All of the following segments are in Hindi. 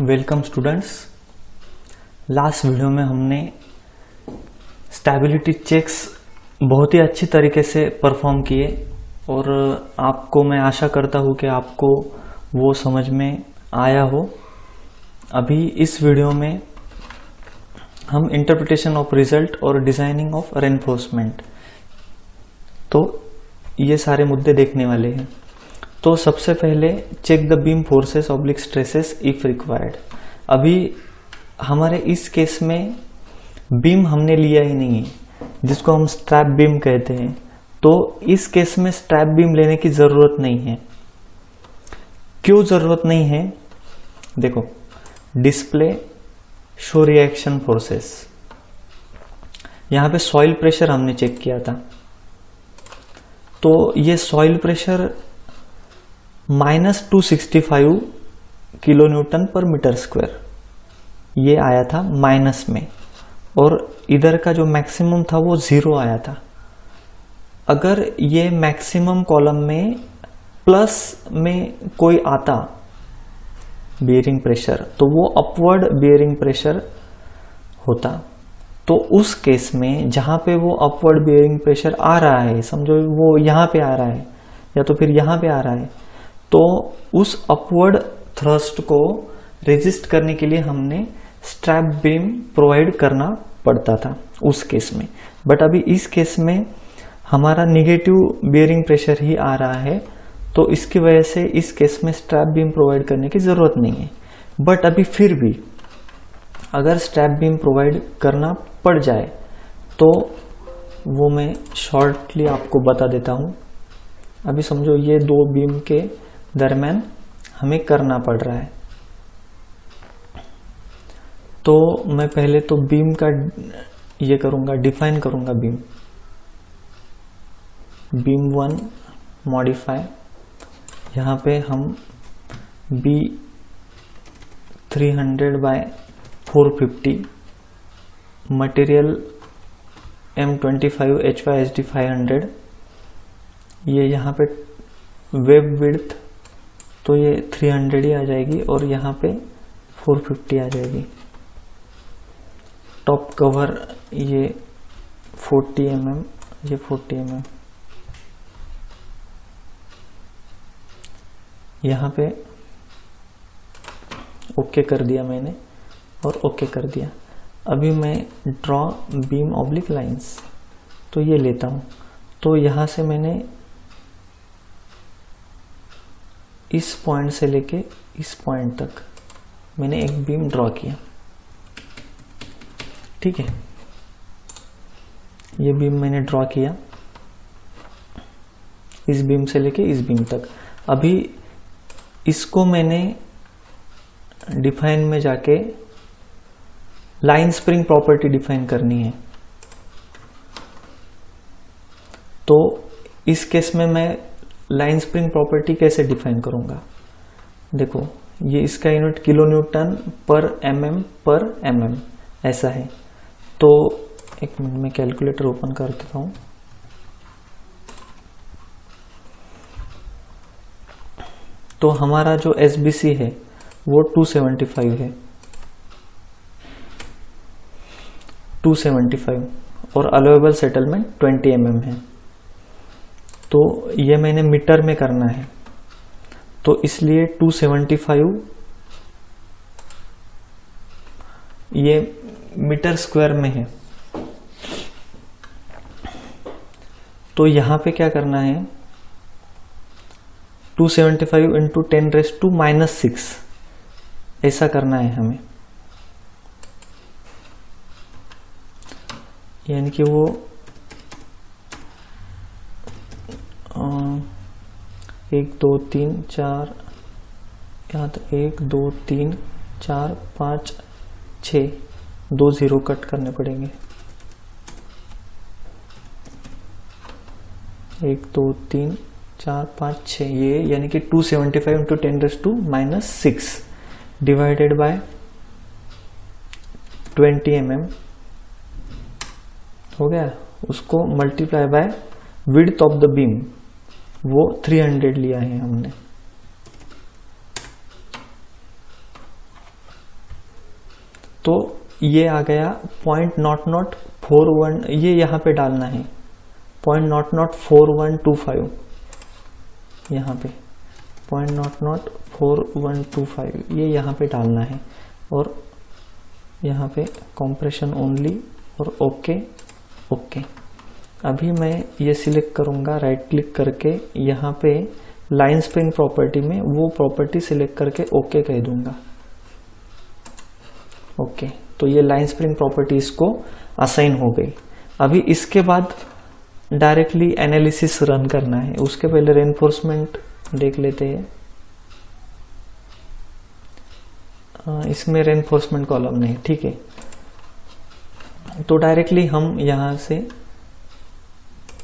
Welcome students. लास्ट वीडियो में हमने स्टेबिलिटी चेक्स बहुत ही अच्छी तरीके से परफॉर्म किए और आपको मैं आशा करता हूँ कि आपको वो समझ में आया हो। अभी इस वीडियो में हम इंटरप्रिटेशन ऑफ रिजल्ट और डिजाइनिंग ऑफ रेनफोर्समेंट, तो ये सारे मुद्दे देखने वाले हैं। तो सबसे पहले check the beam forces oblique stresses if required. अभी हमारे इस केस में बीम हमने लिया ही नहीं है, जिसको हम स्ट्रैप बीम कहते हैं। तो इस केस में स्ट्रैप बीम लेने की जरूरत नहीं है। क्यों जरूरत नहीं है? देखो, डिस्प्ले शो रिएक्शन फोर्सेस। यहां पे सॉइल प्रेशर हमने चेक किया था, तो ये सॉइल प्रेशर -265 किलो न्यूटन पर मीटर स्क्वायर ये आया था माइनस में, और इधर का जो मैक्सिमम था वो 0 आया था। अगर ये मैक्सिमम कॉलम में प्लस में कोई आता बियरिंग प्रेशर, तो वो अपवर्ड बियरिंग प्रेशर होता। तो उस केस में जहां पे वो अपवर्ड बियरिंग प्रेशर आ रहा है, समझो वो यहां पे आ रहा है या तो फिर यहां पे आ रहा है, तो उस अपवर्ड थ्रस्ट को रेजिस्ट करने के लिए हमने स्ट्रैप बीम प्रोवाइड करना पड़ता था उस केस में। बट अभी इस केस में हमारा निगेटिव बियरिंग प्रेशर ही आ रहा है, तो इसकी वजह से इस केस में स्ट्रैप बीम प्रोवाइड करने की जरूरत नहीं है। बट अभी फिर भी अगर स्ट्रैप बीम प्रोवाइड करना पड़ जाए तो वो मैं शॉर्टली आपको बता देता हूं। अभी समझो ये दो बीम के दरम्यान हमें करना पड़ रहा है, तो मैं पहले तो बीम का ये करूंगा, डिफाइन करूंगा बीम 1 मॉडिफाई। यहां पे हम B 300/450 मटेरियल M25 HYSD 500, ये यहाँ पे वेब विड्थ तो ये 300 ही आ जाएगी और यहाँ पे 450 आ जाएगी। टॉप कवर ये 40 mm, ये 40 mm। यहाँ पे ओके कर दिया मैंने और ओके कर दिया। अभी मैं ड्रॉ बीम ऑब्लिक लाइंस तो ये लेता हूँ। तो यहाँ से मैंने इस पॉइंट से लेके इस पॉइंट तक मैंने एक बीम ड्रॉ किया, ठीक है। ये बीम मैंने ड्रॉ किया इस बीम से लेके इस बीम तक। अभी इसको मैंने डिफाइन में जाके लाइन स्प्रिंग प्रॉपर्टी डिफाइन करनी है। तो इस केस में मैं लाइन स्प्रिंग प्रॉपर्टी कैसे डिफाइन करूंगा? देखो, ये इसका यूनिट किलो न्यूटन पर mm ऐसा है। तो एक मिनट में कैलकुलेटर ओपन कर देता हूं। तो हमारा जो SBC है वो 275 है, 275, और अलाउएबल सेटलमेंट 20 mm है। तो ये मैंने मीटर में करना है, तो इसलिए 275 ये मीटर स्क्वायर में है। तो यहां पे क्या करना है, 275 इंटू 10⁻⁻6 ऐसा करना है हमें। यानी कि वो 1 2 3 4, यहाँ तो 1 2 3 4 5 6, 2 0 कट करने पड़ेंगे। 1 2 3 4 5 6, ये यानी कि 275 इंटू 10⁻⁻6 डिवाइडेड बाय 20 mm हो गया। उसको multiply by width of the beam, वो 300 लिया है हमने। तो ये आ गया 0.0041, ये यहाँ पे डालना है 0.004125, यहाँ पे 0.004125 ये यहाँ पे डालना है, और यहाँ पे कंप्रेशन ओनली और ओके ओके। अभी मैं ये सिलेक्ट करूँगा राइट क्लिक करके, यहाँ पे लाइन स्प्रिंग प्रॉपर्टी में वो प्रॉपर्टी सिलेक्ट करके ओके कह दूंगा। ओके, तो ये लाइन स्प्रिंग प्रॉपर्टी इसको असाइन हो गई। अभी इसके बाद डायरेक्टली एनालिसिस रन करना है, उसके पहले रेनफोर्समेंट देख लेते हैं। इसमें रेनफोर्समेंट कॉलम नहीं, ठीक है। तो डायरेक्टली हम यहाँ से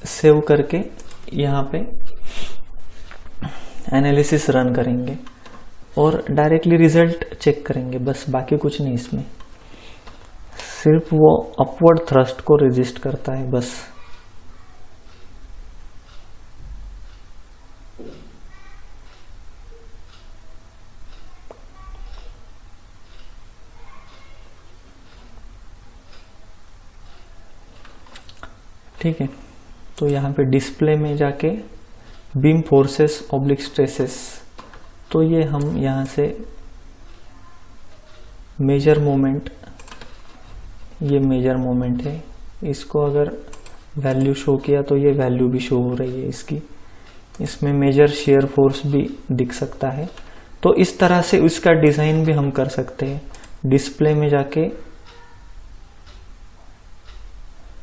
सेव करके यहाँ पे एनालिसिस रन करेंगे और डायरेक्टली रिजल्ट चेक करेंगे, बस बाकी कुछ नहीं। इसमें सिर्फ वो अपवर्ड थ्रस्ट को रेजिस्ट करता है बस। ठीक है, तो यहाँ पे डिस्प्ले में जाके बीम फोर्सेस ऑब्लिक स्ट्रेसेस, तो ये हम यहाँ से मेजर मोमेंट, ये मेजर मोमेंट है, इसको अगर वैल्यू शो किया तो ये वैल्यू भी शो हो रही है इसकी। इसमें मेजर शेयर फोर्स भी दिख सकता है। तो इस तरह से इसका डिज़ाइन भी हम कर सकते हैं। डिस्प्ले में जाके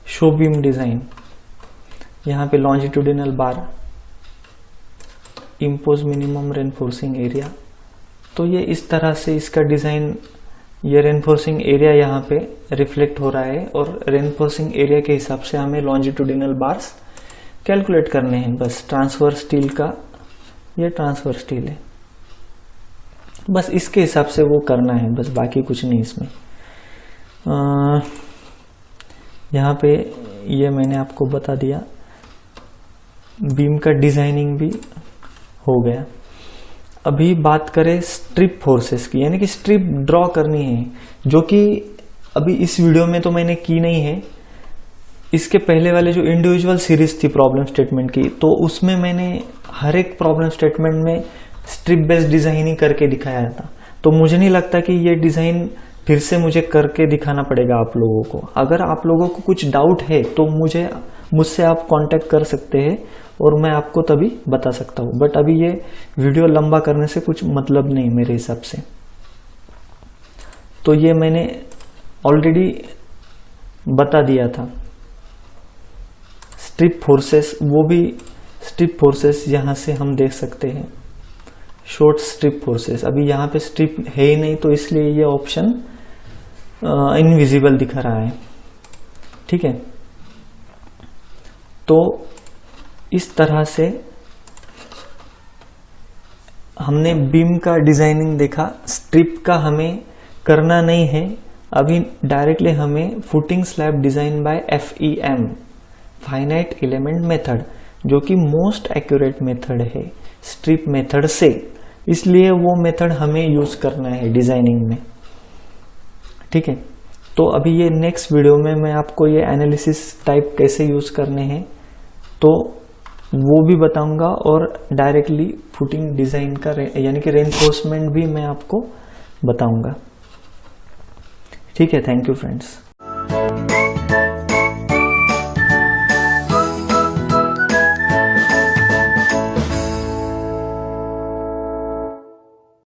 शो बीम डिज़ाइन, यहाँ पे लॉन्जिट्यूडिनल बार, इम्पोज मिनिमम रेनफोर्सिंग एरिया, तो ये इस तरह से इसका डिज़ाइन, ये रेनफोर्सिंग एरिया यहाँ पे रिफ्लेक्ट हो रहा है और रेनफोर्सिंग एरिया के हिसाब से हमें लॉन्जिट्यूडिनल बार्स कैलकुलेट करने हैं। बस ट्रांसफर स्टील का, ये ट्रांसफर स्टील है, बस इसके हिसाब से वो करना है, बस बाकी कुछ नहीं इसमें। यहाँ पे ये मैंने आपको बता दिया, बीम का डिजाइनिंग भी हो गया। अभी बात करें स्ट्रिप फोर्सेस की, यानी कि स्ट्रिप ड्रॉ करनी है, जो कि अभी इस वीडियो में तो मैंने की नहीं है। इसके पहले वाले जो इंडिविजुअल सीरीज थी प्रॉब्लम स्टेटमेंट की, तो उसमें मैंने हर एक प्रॉब्लम स्टेटमेंट में स्ट्रिप बेस्ड डिजाइनिंग करके दिखाया था। तो मुझे नहीं लगता कि ये डिजाइन फिर से मुझे करके दिखाना पड़ेगा आप लोगों को। अगर आप लोगों को कुछ डाउट है तो मुझसे आप कांटेक्ट कर सकते हैं और मैं आपको तभी बता सकता हूँ। बट अभी ये वीडियो लंबा करने से कुछ मतलब नहीं मेरे हिसाब से। तो ये मैंने ऑलरेडी बता दिया था। स्ट्रिप फोर्सेस, वो भी स्ट्रिप फोर्सेस यहाँ से हम देख सकते हैं, शॉर्ट स्ट्रिप फोर्सेस। अभी यहाँ पे स्ट्रिप है ही नहीं, तो इसलिए ये ऑप्शन इनविजिबल दिख रहा है। ठीक है, तो इस तरह से हमने बीम का डिजाइनिंग देखा। स्ट्रिप का हमें करना नहीं है अभी, डायरेक्टली हमें footing slab design by FEM, finite element method, जो कि मोस्ट एक्यूरेट मेथड है स्ट्रिप मेथड से, इसलिए वो मेथड हमें यूज करना है डिजाइनिंग में। ठीक है, तो अभी ये नेक्स्ट वीडियो में मैं आपको ये एनालिसिस टाइप कैसे यूज करने हैं तो वो भी बताऊंगा, और डायरेक्टली फुटिंग डिजाइन का यानी कि रेनफोर्समेंट भी मैं आपको बताऊंगा। ठीक है, थैंक यू फ्रेंड्स।